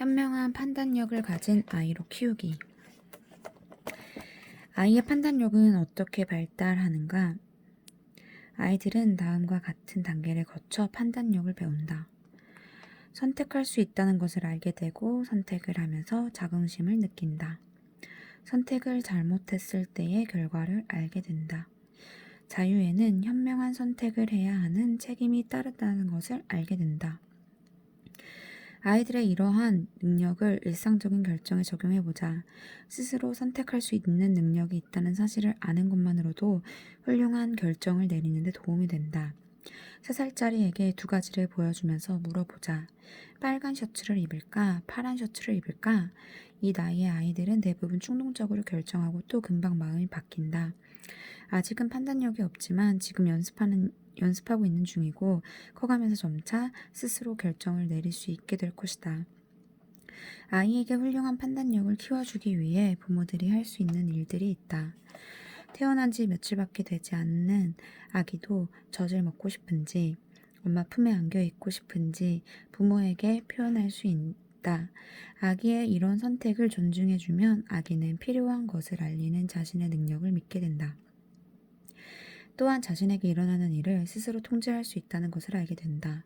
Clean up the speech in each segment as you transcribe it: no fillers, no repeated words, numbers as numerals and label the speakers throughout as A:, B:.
A: 현명한 판단력을 가진 아이로 키우기. 아이의 판단력은 어떻게 발달하는가? 아이들은 다음과 같은 단계를 거쳐 판단력을 배운다. 선택할 수 있다는 것을 알게 되고 선택을 하면서 자긍심을 느낀다. 선택을 잘못했을 때의 결과를 알게 된다. 자유에는 현명한 선택을 해야 하는 책임이 따르다는 것을 알게 된다. 아이들의 이러한 능력을 일상적인 결정에 적용해보자. 스스로 선택할 수 있는 능력이 있다는 사실을 아는 것만으로도 훌륭한 결정을 내리는 데 도움이 된다. 3살짜리에게 두 가지를 보여주면서 물어보자. 빨간 셔츠를 입을까? 파란 셔츠를 입을까? 이 나이의 아이들은 대부분 충동적으로 결정하고 또 금방 마음이 바뀐다. 아직은 판단력이 없지만 지금 연습하고 있는 중이고 커가면서 점차 스스로 결정을 내릴 수 있게 될 것이다. 아이에게 훌륭한 판단력을 키워주기 위해 부모들이 할 수 있는 일들이 있다. 태어난 지 며칠밖에 되지 않는 아기도 젖을 먹고 싶은지, 엄마 품에 안겨 있고 싶은지 부모에게 표현할 수 있다. 아기의 이런 선택을 존중해주면 아기는 필요한 것을 알리는 자신의 능력을 믿게 된다. 또한 자신에게 일어나는 일을 스스로 통제할 수 있다는 것을 알게 된다.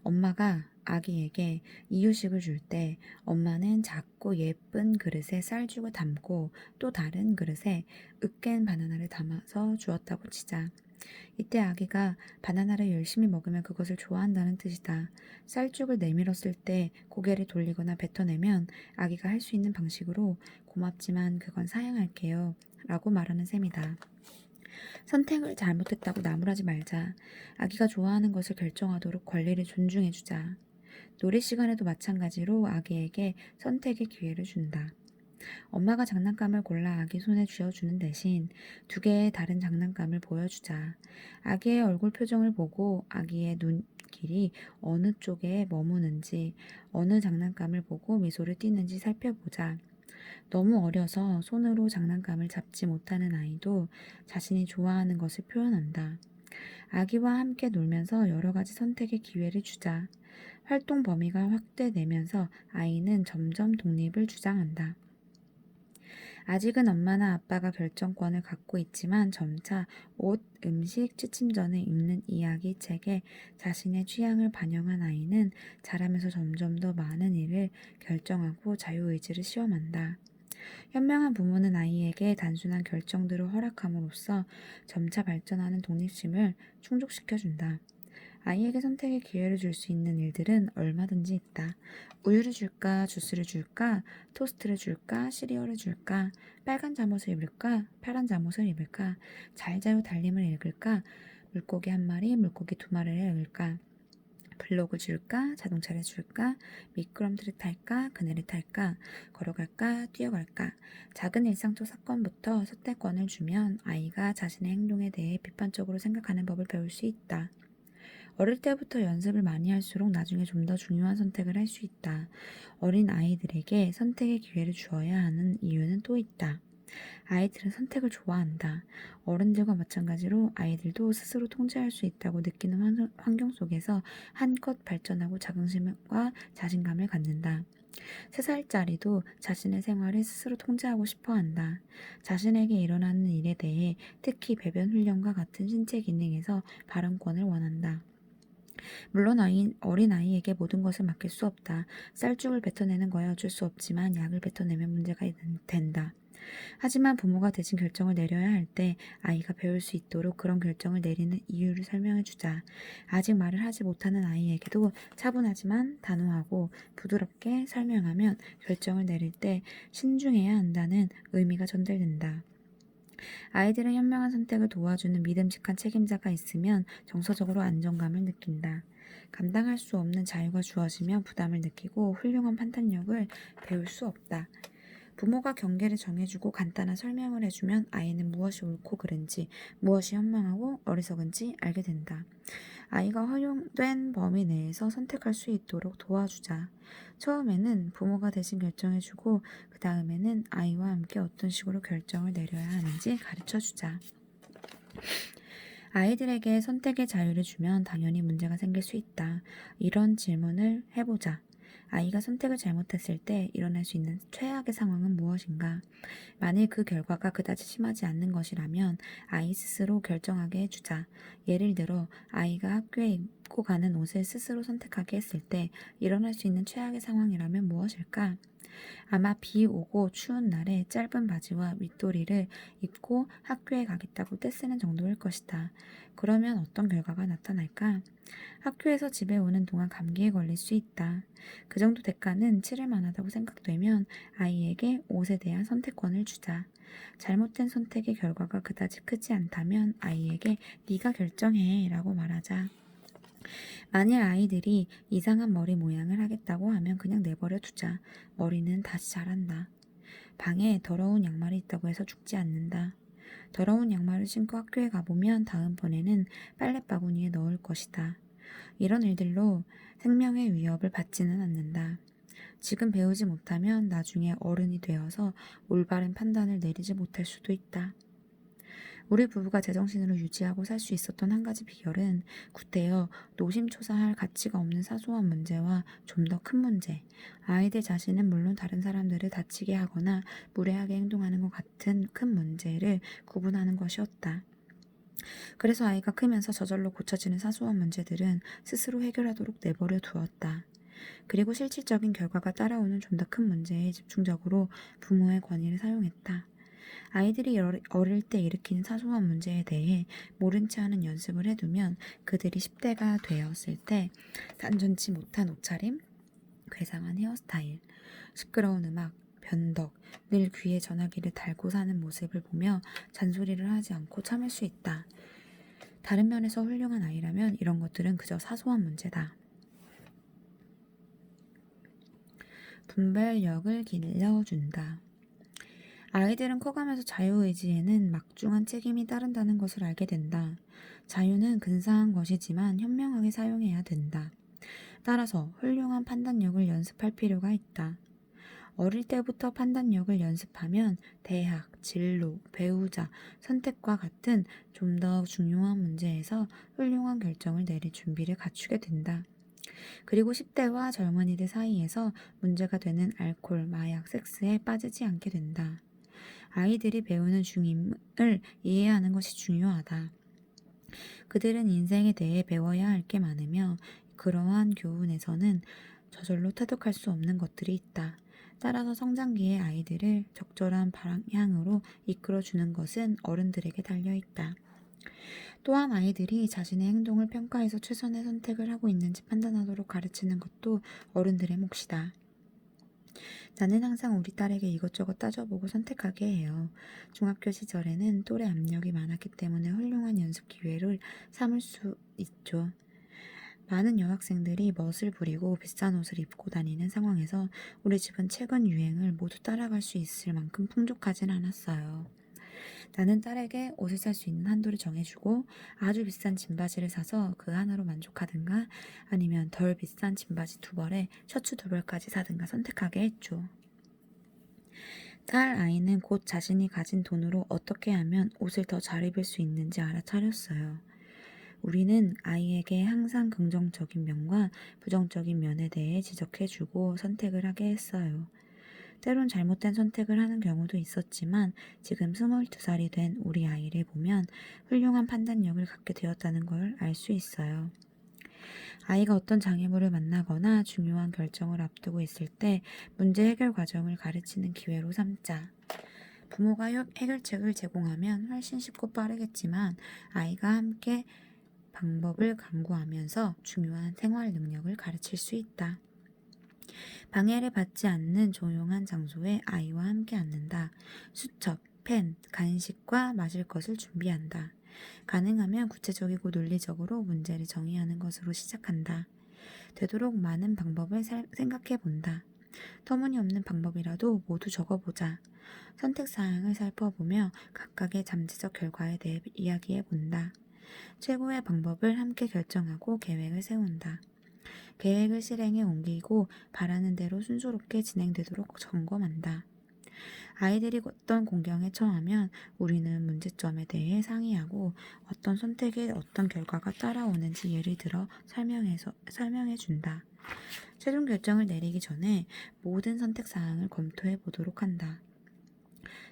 A: 엄마가 아기에게 이유식을 줄 때 엄마는 작고 예쁜 그릇에 쌀죽을 담고 또 다른 그릇에 으깬 바나나를 담아서 주었다고 치자. 이때 아기가 바나나를 열심히 먹으면 그것을 좋아한다는 뜻이다. 쌀죽을 내밀었을 때 고개를 돌리거나 뱉어내면 아기가 할 수 있는 방식으로 고맙지만 그건 사양할게요 라고 말하는 셈이다. 선택을 잘못했다고 나무라지 말자. 아기가 좋아하는 것을 결정하도록 권리를 존중해주자. 놀이 시간에도 마찬가지로 아기에게 선택의 기회를 준다. 엄마가 장난감을 골라 아기 손에 쥐어주는 대신 두 개의 다른 장난감을 보여주자. 아기의 얼굴 표정을 보고 아기의 눈길이 어느 쪽에 머무는지, 어느 장난감을 보고 미소를 띠는지 살펴보자. 너무 어려서 손으로 장난감을 잡지 못하는 아이도 자신이 좋아하는 것을 표현한다. 아기와 함께 놀면서 여러 가지 선택의 기회를 주자. 활동 범위가 확대되면서 아이는 점점 독립을 주장한다. 아직은 엄마나 아빠가 결정권을 갖고 있지만 점차 옷, 음식, 취침 전에 읽는 이야기 책에 자신의 취향을 반영한 아이는 자라면서 점점 더 많은 일을 결정하고 자유의지를 시험한다. 현명한 부모는 아이에게 단순한 결정들을 허락함으로써 점차 발전하는 독립심을 충족시켜준다. 아이에게 선택의 기회를 줄 수 있는 일들은 얼마든지 있다. 우유를 줄까? 주스를 줄까? 토스트를 줄까? 시리얼을 줄까? 빨간 잠옷을 입을까? 파란 잠옷을 입을까? 잘 자요 달림을 읽을까? 물고기 한 마리, 물고기 두 마리를 읽을까? 블록을 줄까? 자동차를 줄까? 미끄럼틀을 탈까? 그네를 탈까? 걸어갈까? 뛰어갈까? 작은 일상적 사건부터 선택권을 주면 아이가 자신의 행동에 대해 비판적으로 생각하는 법을 배울 수 있다. 어릴 때부터 연습을 많이 할수록 나중에 좀 더 중요한 선택을 할 수 있다. 어린 아이들에게 선택의 기회를 주어야 하는 이유는 또 있다. 아이들은 선택을 좋아한다. 어른들과 마찬가지로 아이들도 스스로 통제할 수 있다고 느끼는 환경 속에서 한껏 발전하고 자긍심과 자신감을 갖는다. 3살짜리도 자신의 생활을 스스로 통제하고 싶어 한다. 자신에게 일어나는 일에 대해 특히 배변 훈련과 같은 신체 기능에서 발언권을 원한다. 물론 어린아이에게 모든 것을 맡길 수 없다. 쌀죽을 뱉어내는 거야 어쩔 수 없지만 약을 뱉어내면 문제가 된다. 하지만 부모가 대신 결정을 내려야 할 때 아이가 배울 수 있도록 그런 결정을 내리는 이유를 설명해 주자. 아직 말을 하지 못하는 아이에게도 차분하지만 단호하고 부드럽게 설명하면 결정을 내릴 때 신중해야 한다는 의미가 전달된다. 아이들은 현명한 선택을 도와주는 믿음직한 책임자가 있으면 정서적으로 안정감을 느낀다. 감당할 수 없는 자유가 주어지면 부담을 느끼고 훌륭한 판단력을 배울 수 없다. 부모가 경계를 정해주고 간단한 설명을 해주면 아이는 무엇이 옳고 그른지, 무엇이 현명하고 어리석은지 알게 된다. 아이가 허용된 범위 내에서 선택할 수 있도록 도와주자. 처음에는 부모가 대신 결정해주고 그 다음에는 아이와 함께 어떤 식으로 결정을 내려야 하는지 가르쳐주자. 아이들에게 선택의 자유를 주면 당연히 문제가 생길 수 있다. 이런 질문을 해보자. 아이가 선택을 잘못했을 때 일어날 수 있는 최악의 상황은 무엇인가? 만일 그 결과가 그다지 심하지 않는 것이라면 아이 스스로 결정하게 해주자. 예를 들어 아이가 학교에 입고 가는 옷을 스스로 선택하게 했을 때 일어날 수 있는 최악의 상황이라면 무엇일까? 아마 비 오고 추운 날에 짧은 바지와 윗도리를 입고 학교에 가겠다고 떼쓰는 정도일 것이다. 그러면 어떤 결과가 나타날까? 학교에서 집에 오는 동안 감기에 걸릴 수 있다. 그 정도 대가는 치를 만하다고 생각되면 아이에게 옷에 대한 선택권을 주자. 잘못된 선택의 결과가 그다지 크지 않다면 아이에게 네가 결정해 라고 말하자. 만일 아이들이 이상한 머리 모양을 하겠다고 하면 그냥 내버려 두자. 머리는 다시 자란다. 방에 더러운 양말이 있다고 해서 죽지 않는다. 더러운 양말을 신고 학교에 가보면 다음번에는 빨랫바구니에 넣을 것이다. 이런 일들로 생명의 위협을 받지는 않는다. 지금 배우지 못하면 나중에 어른이 되어서 올바른 판단을 내리지 못할 수도 있다. 우리 부부가 제정신으로 유지하고 살 수 있었던 한 가지 비결은 구태여 노심초사할 가치가 없는 사소한 문제와 좀 더 큰 문제, 아이들 자신은 물론 다른 사람들을 다치게 하거나 무례하게 행동하는 것 같은 큰 문제를 구분하는 것이었다. 그래서 아이가 크면서 저절로 고쳐지는 사소한 문제들은 스스로 해결하도록 내버려 두었다. 그리고 실질적인 결과가 따라오는 좀 더 큰 문제에 집중적으로 부모의 권위를 사용했다. 아이들이 어릴 때 일으키는 사소한 문제에 대해 모른 체 하는 연습을 해두면 그들이 10대가 되었을 때 단전치 못한 옷차림, 괴상한 헤어스타일, 시끄러운 음악, 변덕, 늘 귀에 전화기를 달고 사는 모습을 보며 잔소리를 하지 않고 참을 수 있다. 다른 면에서 훌륭한 아이라면 이런 것들은 그저 사소한 문제다. 분별력을 길러준다. 아이들은 커가면서 자유의지에는 막중한 책임이 따른다는 것을 알게 된다. 자유는 근사한 것이지만 현명하게 사용해야 된다. 따라서 훌륭한 판단력을 연습할 필요가 있다. 어릴 때부터 판단력을 연습하면 대학, 진로, 배우자, 선택과 같은 좀 더 중요한 문제에서 훌륭한 결정을 내릴 준비를 갖추게 된다. 그리고 10대와 젊은이들 사이에서 문제가 되는 알코올, 마약, 섹스에 빠지지 않게 된다. 아이들이 배우는 중임을 이해하는 것이 중요하다. 그들은 인생에 대해 배워야 할 게 많으며 그러한 교훈에서는 저절로 터득할 수 없는 것들이 있다. 따라서 성장기의 아이들을 적절한 방향으로 이끌어주는 것은 어른들에게 달려있다. 또한 아이들이 자신의 행동을 평가해서 최선의 선택을 하고 있는지 판단하도록 가르치는 것도 어른들의 몫이다. 나는 항상 우리 딸에게 이것저것 따져보고 선택하게 해요. 중학교 시절에는 또래 압력이 많았기 때문에 훌륭한 연습 기회를 삼을 수 있죠. 많은 여학생들이 멋을 부리고 비싼 옷을 입고 다니는 상황에서 우리 집은 최근 유행을 모두 따라갈 수 있을 만큼 풍족하진 않았어요. 나는 딸에게 옷을 살 수 있는 한도를 정해주고 아주 비싼 진바지를 사서 그 하나로 만족하든가 아니면 덜 비싼 진바지 2벌에 셔츠 2벌까지 사든가 선택하게 했죠. 딸 아이는 곧 자신이 가진 돈으로 어떻게 하면 옷을 더 잘 입을 수 있는지 알아차렸어요. 우리는 아이에게 항상 긍정적인 면과 부정적인 면에 대해 지적해주고 선택을 하게 했어요. 때론 잘못된 선택을 하는 경우도 있었지만 지금 22살이 된 우리 아이를 보면 훌륭한 판단력을 갖게 되었다는 걸 알 수 있어요. 아이가 어떤 장애물을 만나거나 중요한 결정을 앞두고 있을 때 문제 해결 과정을 가르치는 기회로 삼자. 부모가 해결책을 제공하면 훨씬 쉽고 빠르겠지만 아이가 함께 방법을 강구하면서 중요한 생활 능력을 가르칠 수 있다. 방해를 받지 않는 조용한 장소에 아이와 함께 앉는다. 수첩, 펜, 간식과 마실 것을 준비한다. 가능하면 구체적이고 논리적으로 문제를 정의하는 것으로 시작한다. 되도록 많은 방법을 생각해 본다. 터무니없는 방법이라도 모두 적어보자. 선택사항을 살펴보며 각각의 잠재적 결과에 대해 이야기해 본다. 최고의 방법을 함께 결정하고 계획을 세운다. 계획을 실행에 옮기고 바라는 대로 순조롭게 진행되도록 점검한다. 아이들이 어떤 공경에 처하면 우리는 문제점에 대해 상의하고 어떤 선택에 어떤 결과가 따라오는지 예를 들어 설명해 준다. 최종 결정을 내리기 전에 모든 선택 사항을 검토해 보도록 한다.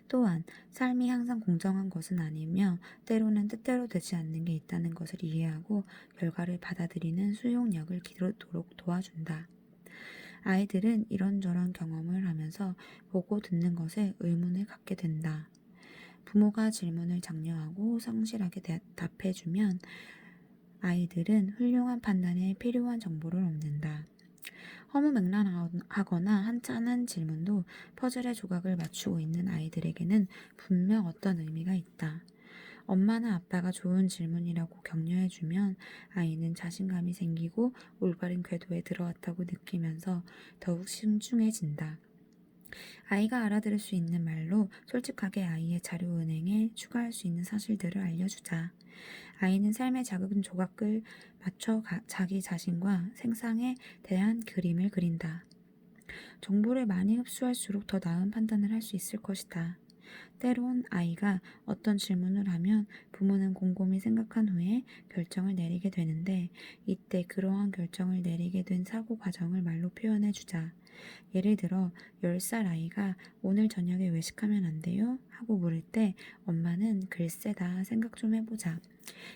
A: 또한 삶이 항상 공정한 것은 아니며 때로는 뜻대로 되지 않는 게 있다는 것을 이해하고 결과를 받아들이는 수용력을 기르도록 도와준다. 아이들은 이런저런 경험을 하면서 보고 듣는 것에 의문을 갖게 된다. 부모가 질문을 장려하고 성실하게 답해주면 아이들은 훌륭한 판단에 필요한 정보를 얻는다. 허무맹랑하거나 한찮은 질문도 퍼즐의 조각을 맞추고 있는 아이들에게는 분명 어떤 의미가 있다. 엄마나 아빠가 좋은 질문이라고 격려해주면 아이는 자신감이 생기고 올바른 궤도에 들어왔다고 느끼면서 더욱 신중해진다. 아이가 알아들을 수 있는 말로 솔직하게 아이의 자료은행에 추가할 수 있는 사실들을 알려주자. 아이는 삶의 작은 조각을 맞춰 자기 자신과 생상에 대한 그림을 그린다. 정보를 많이 흡수할수록 더 나은 판단을 할 수 있을 것이다. 때론 아이가 어떤 질문을 하면 부모는 곰곰이 생각한 후에 결정을 내리게 되는데 이때 그러한 결정을 내리게 된 사고 과정을 말로 표현해 주자. 예를 들어 10살 아이가 오늘 저녁에 외식하면 안 돼요? 하고 물을 때 엄마는 글쎄다 생각 좀 해보자.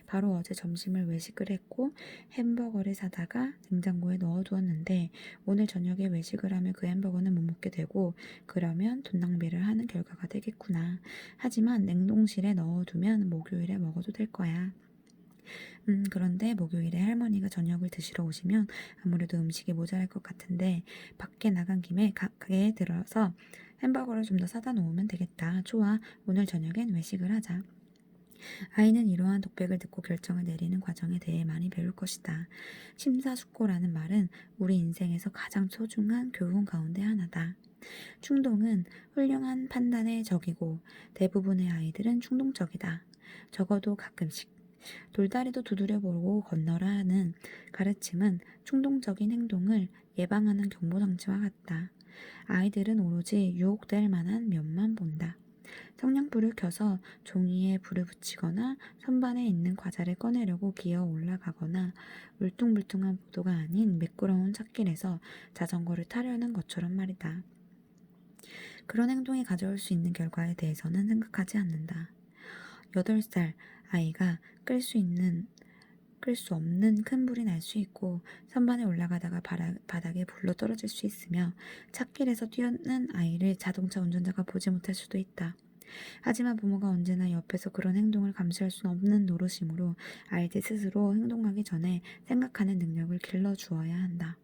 A: 바로 어제 점심을 외식을 했고 햄버거를 사다가 냉장고에 넣어두었는데 오늘 저녁에 외식을 하면 그 햄버거는 못 먹게 되고 그러면 돈 낭비를 하는 결과가 되겠구나. 하지만 냉동실에 넣어두면 목요일에 먹어도 될 거야. 그런데 목요일에 할머니가 저녁을 드시러 오시면 아무래도 음식이 모자랄 것 같은데 밖에 나간 김에 가게에 들어서 햄버거를 좀 더 사다 놓으면 되겠다. 좋아. 오늘 저녁엔 외식을 하자. 아이는 이러한 독백을 듣고 결정을 내리는 과정에 대해 많이 배울 것이다. 심사숙고라는 말은 우리 인생에서 가장 소중한 교훈 가운데 하나다. 충동은 훌륭한 판단의 적이고 대부분의 아이들은 충동적이다. 적어도 가끔씩. 돌다리도 두드려보고 건너라 하는 가르침은 충동적인 행동을 예방하는 경보장치와 같다. 아이들은 오로지 유혹될 만한 면만 본다. 성냥불을 켜서 종이에 불을 붙이거나 선반에 있는 과자를 꺼내려고 기어 올라가거나 울퉁불퉁한 보도가 아닌 매끄러운 찻길에서 자전거를 타려는 것처럼 말이다. 그런 행동이 가져올 수 있는 결과에 대해서는 생각하지 않는다. 8살 아이가 끌 수 없는 큰 불이 날 수 있고 선반에 올라가다가 바닥에 불러 떨어질 수 있으며 찻길에서 뛰어는 아이를 자동차 운전자가 보지 못할 수도 있다. 하지만 부모가 언제나 옆에서 그런 행동을 감시할 수 없는 노릇이므로 아이들 스스로 행동하기 전에 생각하는 능력을 길러주어야 한다.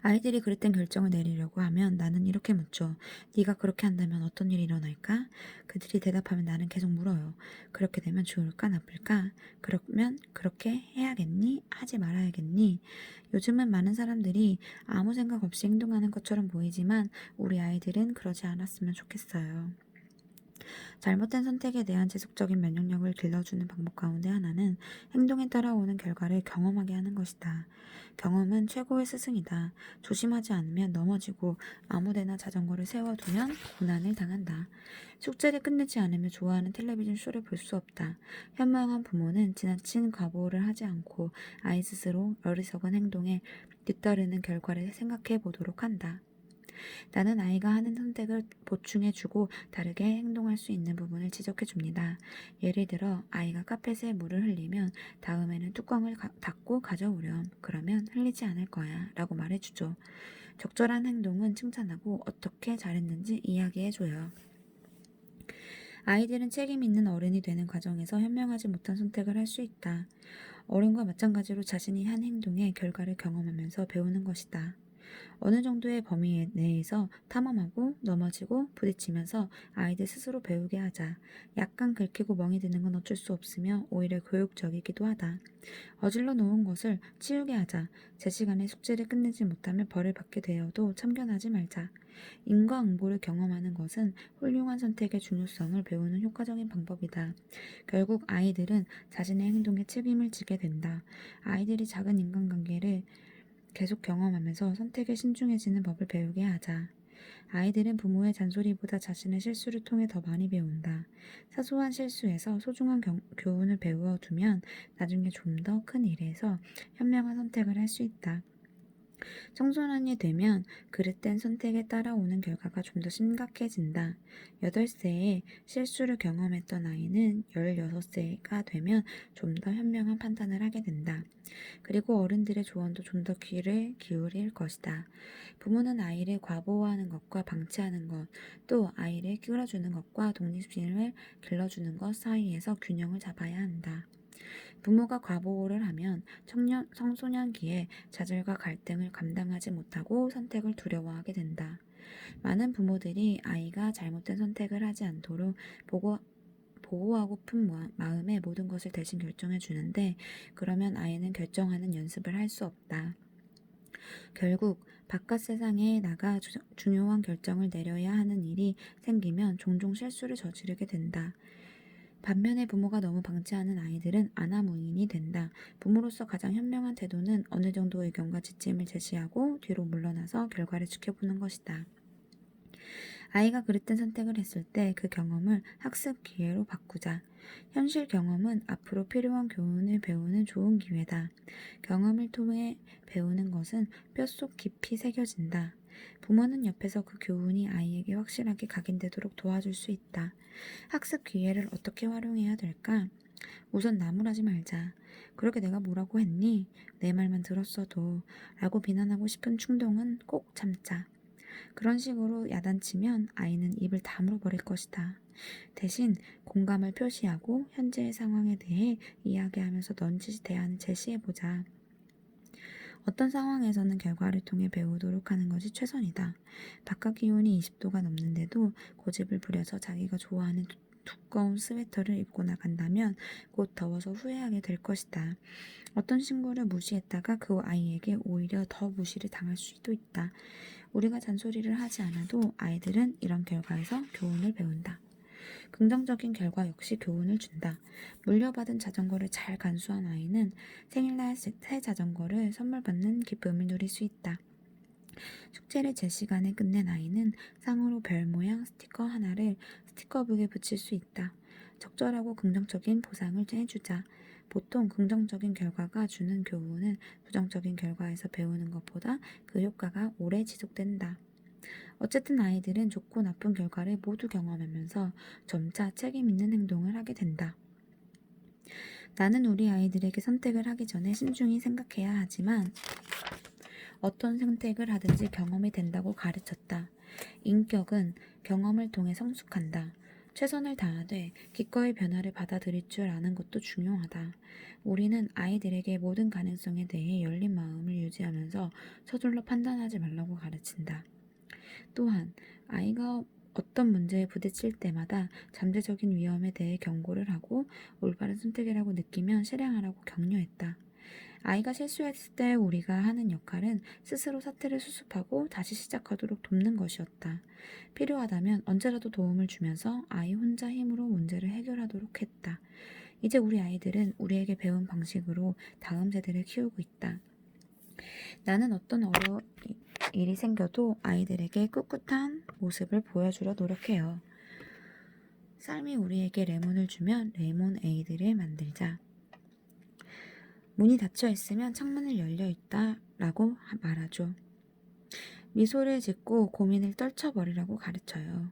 A: 아이들이 그릇 된 결정을 내리려고 하면 나는 이렇게 묻죠. 네가 그렇게 한다면 어떤 일이 일어날까? 그들이 대답하면 나는 계속 물어요. 그렇게 되면 좋을까 나쁠까? 그러면 그렇게 해야겠니? 하지 말아야겠니? 요즘은 많은 사람들이 아무 생각 없이 행동하는 것처럼 보이지만 우리 아이들은 그러지 않았으면 좋겠어요. 잘못된 선택에 대한 지속적인 면역력을 길러주는 방법 가운데 하나는 행동에 따라오는 결과를 경험하게 하는 것이다. 경험은 최고의 스승이다. 조심하지 않으면 넘어지고 아무데나 자전거를 세워두면 고난을 당한다. 숙제를 끝내지 않으면 좋아하는 텔레비전 쇼를 볼 수 없다. 현명한 부모는 지나친 과보를 하지 않고 아이 스스로 어리석은 행동에 뒤따르는 결과를 생각해 보도록 한다. 나는 아이가 하는 선택을 보충해주고 다르게 행동할 수 있는 부분을 지적해줍니다. 예를 들어 아이가 카펫에 물을 흘리면 다음에는 뚜껑을 닫고 가져오렴. 그러면 흘리지 않을 거야 라고 말해주죠. 적절한 행동은 칭찬하고 어떻게 잘했는지 이야기해줘요. 아이들은 책임 있는 어른이 되는 과정에서 현명하지 못한 선택을 할 수 있다. 어른과 마찬가지로 자신이 한 행동의 결과를 경험하면서 배우는 것이다. 어느 정도의 범위 내에서 탐험하고 넘어지고 부딪히면서 아이들 스스로 배우게 하자. 약간 긁히고 멍이 드는 건 어쩔 수 없으며 오히려 교육적이기도 하다. 어질러 놓은 것을 치우게 하자. 제 시간에 숙제를 끝내지 못하면 벌을 받게 되어도 참견하지 말자. 인과응보를 경험하는 것은 훌륭한 선택의 중요성을 배우는 효과적인 방법이다. 결국 아이들은 자신의 행동에 책임을 지게 된다. 아이들이 작은 인간관계를 계속 경험하면서 선택에 신중해지는 법을 배우게 하자. 아이들은 부모의 잔소리보다 자신의 실수를 통해 더 많이 배운다. 사소한 실수에서 소중한 교훈을 배워 두면 나중에 좀 더 큰 일에서 현명한 선택을 할 수 있다. 청소년이 되면 그릇된 선택에 따라오는 결과가 좀 더 심각해진다. 8세에 실수를 경험했던 아이는 16세가 되면 좀 더 현명한 판단을 하게 된다. 그리고 어른들의 조언도 좀 더 귀를 기울일 것이다. 부모는 아이를 과보호하는 것과 방치하는 것, 또 아이를 끌어주는 것과 독립심을 길러주는 것 사이에서 균형을 잡아야 한다. 부모가 과보호를 하면 청소년기에 좌절과 갈등을 감당하지 못하고 선택을 두려워하게 된다. 많은 부모들이 아이가 잘못된 선택을 하지 않도록 보호하고픈 마음에 모든 것을 대신 결정해 주는데, 그러면 아이는 결정하는 연습을 할 수 없다. 결국 바깥 세상에 나가 중요한 결정을 내려야 하는 일이 생기면 종종 실수를 저지르게 된다. 반면에 부모가 너무 방치하는 아이들은 아나무인이 된다. 부모로서 가장 현명한 태도는 어느 정도 의견과 지침을 제시하고 뒤로 물러나서 결과를 지켜보는 것이다. 아이가 그릇된 선택을 했을 때 그 경험을 학습 기회로 바꾸자. 현실 경험은 앞으로 필요한 교훈을 배우는 좋은 기회다. 경험을 통해 배우는 것은 뼛속 깊이 새겨진다. 부모는 옆에서 그 교훈이 아이에게 확실하게 각인되도록 도와줄 수 있다. 학습 기회를 어떻게 활용해야 될까? 우선 나무라지 말자. 그렇게 내가 뭐라고 했니? 내 말만 들었어도 라고 비난하고 싶은 충동은 꼭 참자. 그런 식으로 야단치면 아이는 입을 다물어 버릴 것이다. 대신 공감을 표시하고 현재의 상황에 대해 이야기하면서 넌지시 대안을 제시해보자. 어떤 상황에서는 결과를 통해 배우도록 하는 것이 최선이다. 바깥 기온이 20도가 넘는데도 고집을 부려서 자기가 좋아하는 두꺼운 스웨터를 입고 나간다면 곧 더워서 후회하게 될 것이다. 어떤 친구를 무시했다가 그 아이에게 오히려 더 무시를 당할 수도 있다. 우리가 잔소리를 하지 않아도 아이들은 이런 결과에서 교훈을 배운다. 긍정적인 결과 역시 교훈을 준다. 물려받은 자전거를 잘 간수한 아이는 생일날 새 자전거를 선물 받는 기쁨을 누릴 수 있다. 숙제를 제 시간에 끝낸 아이는 상으로 별 모양 스티커 하나를 스티커북에 붙일 수 있다. 적절하고 긍정적인 보상을 해주자. 보통 긍정적인 결과가 주는 교훈은 부정적인 결과에서 배우는 것보다 그 효과가 오래 지속된다. 어쨌든 아이들은 좋고 나쁜 결과를 모두 경험하면서 점차 책임 있는 행동을 하게 된다. 나는 우리 아이들에게 선택을 하기 전에 신중히 생각해야 하지만 어떤 선택을 하든지 경험이 된다고 가르쳤다. 인격은 경험을 통해 성숙한다. 최선을 다하되 기꺼이 변화를 받아들일 줄 아는 것도 중요하다. 우리는 아이들에게 모든 가능성에 대해 열린 마음을 유지하면서 서둘러 판단하지 말라고 가르친다. 또한 아이가 어떤 문제에 부딪힐 때마다 잠재적인 위험에 대해 경고를 하고 올바른 선택이라고 느끼면 실행하라고 격려했다. 아이가 실수했을 때 우리가 하는 역할은 스스로 사태를 수습하고 다시 시작하도록 돕는 것이었다. 필요하다면 언제라도 도움을 주면서 아이 혼자 힘으로 문제를 해결하도록 했다. 이제 우리 아이들은 우리에게 배운 방식으로 다음 세대를 키우고 있다. 나는 어떤 일이 생겨도 아이들에게 꿋꿋한 모습을 보여주려 노력해요. 삶이 우리에게 레몬을 주면 레몬에이드를 만들자. 문이 닫혀 있으면 창문을 열려 있다 라고 말하죠. 미소를 짓고 고민을 떨쳐버리라고 가르쳐요.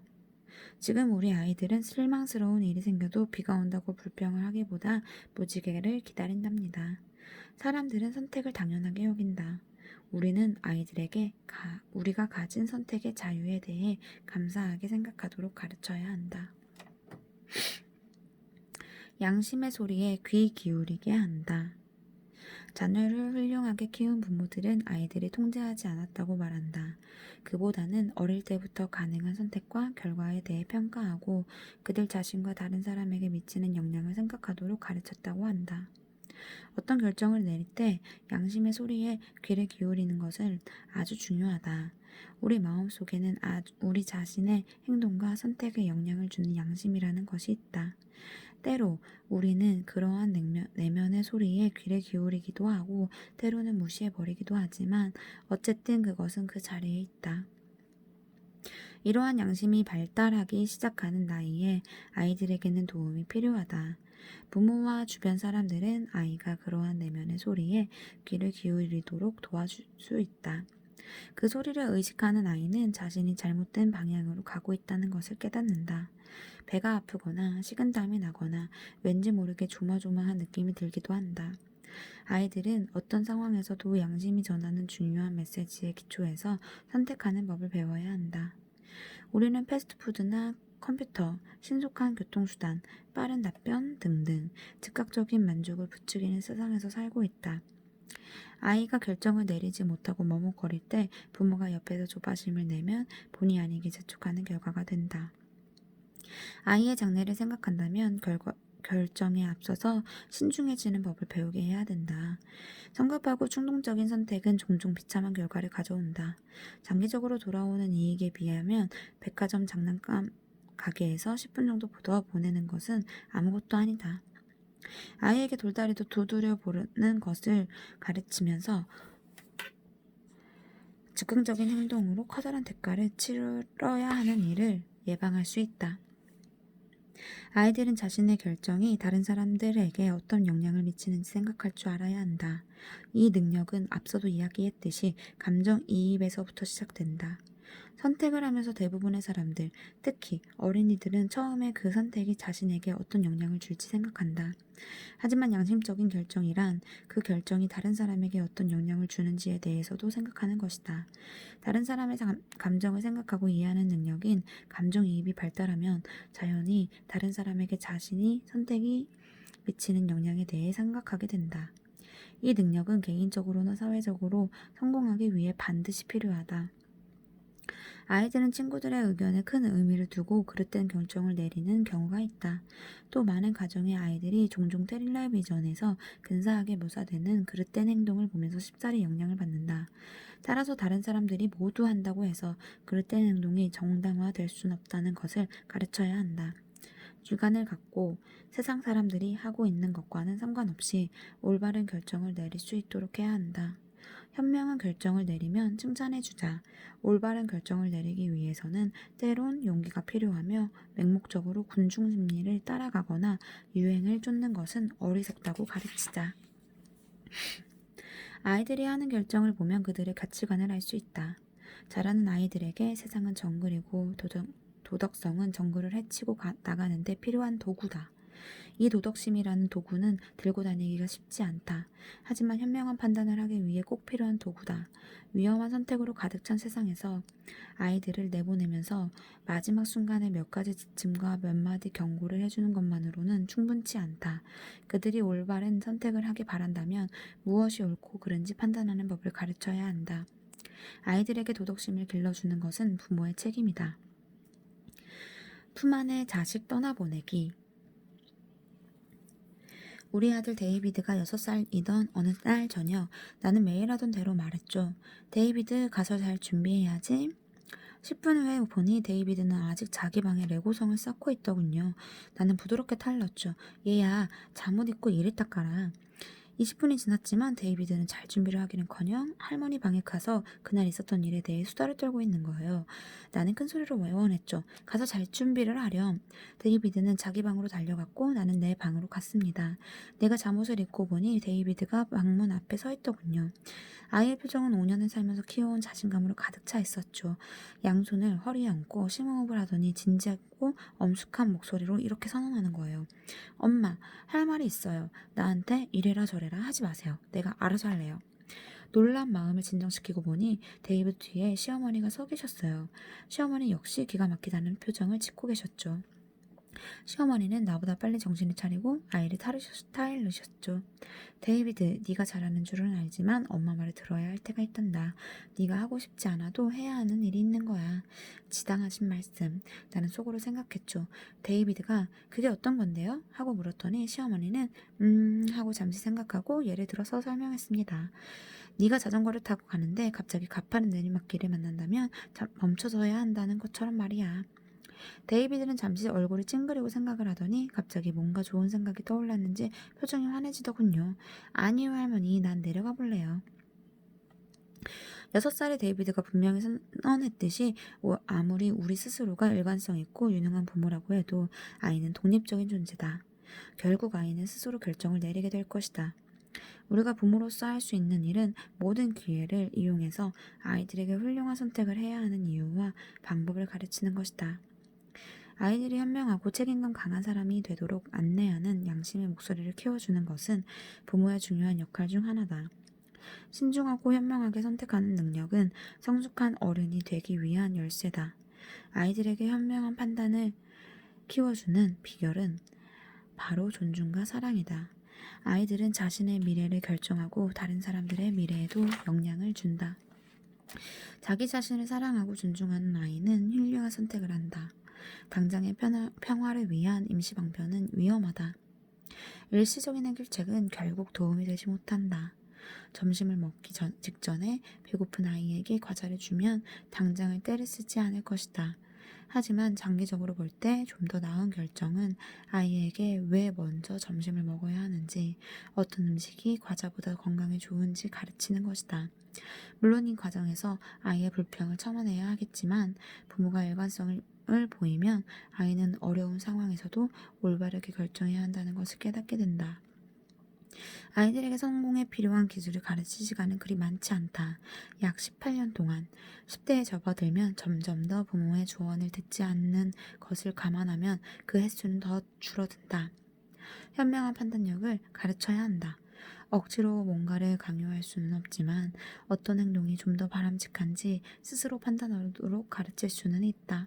A: 지금 우리 아이들은 실망스러운 일이 생겨도 비가 온다고 불평을 하기보다 무지개를 기다린답니다. 사람들은 선택을 당연하게 여긴다. 우리는 아이들에게 우리가 가진 선택의 자유에 대해 감사하게 생각하도록 가르쳐야 한다. 양심의 소리에 귀 기울이게 한다. 자녀를 훌륭하게 키운 부모들은 아이들이 통제하지 않았다고 말한다. 그보다는 어릴 때부터 가능한 선택과 결과에 대해 평가하고 그들 자신과 다른 사람에게 미치는 영향을 생각하도록 가르쳤다고 한다. 어떤 결정을 내릴 때 양심의 소리에 귀를 기울이는 것은 아주 중요하다. 우리 마음속에는 우리 자신의 행동과 선택에 영향을 주는 양심이라는 것이 있다. 때로 우리는 그러한 내면의 소리에 귀를 기울이기도 하고 때로는 무시해버리기도 하지만 어쨌든 그것은 그 자리에 있다. 이러한 양심이 발달하기 시작하는 나이에 아이들에게는 도움이 필요하다. 부모와 주변 사람들은 아이가 그러한 내면의 소리에 귀를 기울이도록 도와줄 수 있다. 그 소리를 의식하는 아이는 자신이 잘못된 방향으로 가고 있다는 것을 깨닫는다. 배가 아프거나 식은땀이 나거나 왠지 모르게 조마조마한 느낌이 들기도 한다. 아이들은 어떤 상황에서도 양심이 전하는 중요한 메시지에 기초해서 선택하는 법을 배워야 한다. 우리는 패스트푸드나 컴퓨터, 신속한 교통수단, 빠른 답변 등등 즉각적인 만족을 부추기는 세상에서 살고 있다. 아이가 결정을 내리지 못하고 머뭇거릴 때 부모가 옆에서 조바심을 내면 본의 아니게 재촉하는 결과가 된다. 아이의 장래를 생각한다면 결정에 앞서서 신중해지는 법을 배우게 해야 된다. 성급하고 충동적인 선택은 종종 비참한 결과를 가져온다. 장기적으로 돌아오는 이익에 비하면 백화점 장난감 가게에서 10분 정도 더 보내는 것은 아무것도 아니다. 아이에게 돌다리도 두드려 보는 것을 가르치면서 즉흥적인 행동으로 커다란 대가를 치러야 하는 일을 예방할 수 있다. 아이들은 자신의 결정이 다른 사람들에게 어떤 영향을 미치는지 생각할 줄 알아야 한다. 이 능력은 앞서도 이야기했듯이 감정이입에서부터 시작된다. 선택을 하면서 대부분의 사람들, 특히 어린이들은 처음에 그 선택이 자신에게 어떤 영향을 줄지 생각한다. 하지만 양심적인 결정이란 그 결정이 다른 사람에게 어떤 영향을 주는지에 대해서도 생각하는 것이다. 다른 사람의 감정을 생각하고 이해하는 능력인 감정이입이 발달하면 자연히 다른 사람에게 자신이 선택이 미치는 영향에 대해 생각하게 된다. 이 능력은 개인적으로나 사회적으로 성공하기 위해 반드시 필요하다. 아이들은 친구들의 의견에 큰 의미를 두고 그릇된 결정을 내리는 경우가 있다. 또 많은 가정의 아이들이 종종 텔레비전에서 근사하게 묘사되는 그릇된 행동을 보면서 쉽사리 영향을 받는다. 따라서 다른 사람들이 모두 한다고 해서 그릇된 행동이 정당화될 순 없다는 것을 가르쳐야 한다. 주관을 갖고 세상 사람들이 하고 있는 것과는 상관없이 올바른 결정을 내릴 수 있도록 해야 한다. 현명한 결정을 내리면 칭찬해주자. 올바른 결정을 내리기 위해서는 때론 용기가 필요하며 맹목적으로 군중 심리를 따라가거나 유행을 쫓는 것은 어리석다고 가르치자. 아이들이 하는 결정을 보면 그들의 가치관을 알 수 있다. 자라는 아이들에게 세상은 정글이고 도덕성은 정글을 헤치고 나가는데 필요한 도구다. 이 도덕심이라는 도구는 들고 다니기가 쉽지 않다. 하지만 현명한 판단을 하기 위해 꼭 필요한 도구다. 위험한 선택으로 가득 찬 세상에서 아이들을 내보내면서 마지막 순간에 몇 가지 지침과 몇 마디 경고를 해주는 것만으로는 충분치 않다. 그들이 올바른 선택을 하길 바란다면 무엇이 옳고 그른지 판단하는 법을 가르쳐야 한다. 아이들에게 도덕심을 길러주는 것은 부모의 책임이다. 품 안에 자식 떠나보내기. 우리 아들 데이비드가 6살이던 어느 날 저녁 나는 매일 하던 대로 말했죠. 데이비드 가서 잘 준비해야지. 10분 후에 보니 데이비드는 아직 자기 방에 레고성을 쌓고 있더군요. 나는 부드럽게 탈렀죠. 얘야, 잠옷 입고 이리 닦아라. 20분이 지났지만 데이비드는 잘 준비를 하기는커녕 할머니 방에 가서 그날 있었던 일에 대해 수다를 떨고 있는 거예요. 나는 큰 소리로 외원했죠. 가서 잘 준비를 하렴. 데이비드는 자기 방으로 달려갔고 나는 내 방으로 갔습니다. 내가 잠옷을 입고 보니 데이비드가 방문 앞에 서 있더군요. 아이의 표정은 5년을 살면서 키워온 자신감으로 가득 차 있었죠. 양손을 허리에 얹고 심호흡을 하더니 진지하고 엄숙한 목소리로 이렇게 선언하는 거예요. 엄마, 할 말이 있어요. 나한테 이래라 저래라 하지 마세요. 내가 알아서 할래요. 놀란 마음을 진정시키고 보니 데이비드 뒤에 시어머니가 서 계셨어요. 시어머니 역시 기가 막히다는 표정을 짓고 계셨죠. 시어머니는 나보다 빨리 정신을 차리고 아이를 타일르셨죠. 데이비드, 네가 잘하는 줄은 알지만 엄마 말을 들어야 할 때가 있단다. 네가 하고 싶지 않아도 해야 하는 일이 있는 거야. 지당하신 말씀. 나는 속으로 생각했죠. 데이비드가 그게 어떤 건데요? 하고 물었더니 시어머니는 하고 잠시 생각하고 예를 들어서 설명했습니다. 네가 자전거를 타고 가는데 갑자기 가파른 내리막길을 만난다면 멈춰서야 한다는 것처럼 말이야. 데이비드는 잠시 얼굴이 찡그리고 생각을 하더니 갑자기 뭔가 좋은 생각이 떠올랐는지 표정이 환해지더군요. 아니요 할머니, 난 내려가 볼래요. 6살의 데이비드가 분명히 선언했듯이 아무리 우리 스스로가 일관성 있고 유능한 부모라고 해도 아이는 독립적인 존재다. 결국 아이는 스스로 결정을 내리게 될 것이다. 우리가 부모로서 할 수 있는 일은 모든 기회를 이용해서 아이들에게 훌륭한 선택을 해야 하는 이유와 방법을 가르치는 것이다. 아이들이 현명하고 책임감 강한 사람이 되도록 안내하는 양심의 목소리를 키워주는 것은 부모의 중요한 역할 중 하나다. 신중하고 현명하게 선택하는 능력은 성숙한 어른이 되기 위한 열쇠다. 아이들에게 현명한 판단을 키워주는 비결은 바로 존중과 사랑이다. 아이들은 자신의 미래를 결정하고 다른 사람들의 미래에도 영향을 준다. 자기 자신을 사랑하고 존중하는 아이는 훌륭한 선택을 한다. 당장의 평화를 위한 임시방편은 위험하다. 일시적인 해결책은 결국 도움이 되지 못한다. 점심을 먹기 직전에 배고픈 아이에게 과자를 주면 당장을 때를 쓰지 않을 것이다. 하지만 장기적으로 볼 때 좀 더 나은 결정은 아이에게 왜 먼저 점심을 먹어야 하는지, 어떤 음식이 과자보다 건강에 좋은지 가르치는 것이다. 물론 이 과정에서 아이의 불평을 참아내야 하겠지만 부모가 일관성을 보이면 아이는 어려운 상황에서도 올바르게 결정해야 한다는 것을 깨닫게 된다. 아이들에게 성공에 필요한 기술을 가르칠 시간은 그리 많지 않다. 약 18년 동안. 10대에 접어들면 점점 더 부모의 조언을 듣지 않는 것을 감안하면 그 횟수는 더 줄어든다. 현명한 판단력을 가르쳐야 한다. 억지로 뭔가를 강요할 수는 없지만 어떤 행동이 좀 더 바람직한지 스스로 판단하도록 가르칠 수는 있다.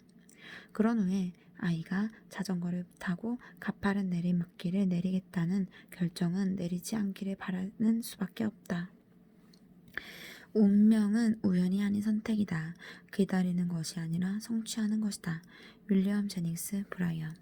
A: 그런 후에 아이가 자전거를 타고 가파른 내리막길을 내리겠다는 결정은 내리지 않기를 바라는 수밖에 없다. 운명은 우연이 아닌 선택이다. 기다리는 것이 아니라 성취하는 것이다. 윌리엄 제닉스 브라이언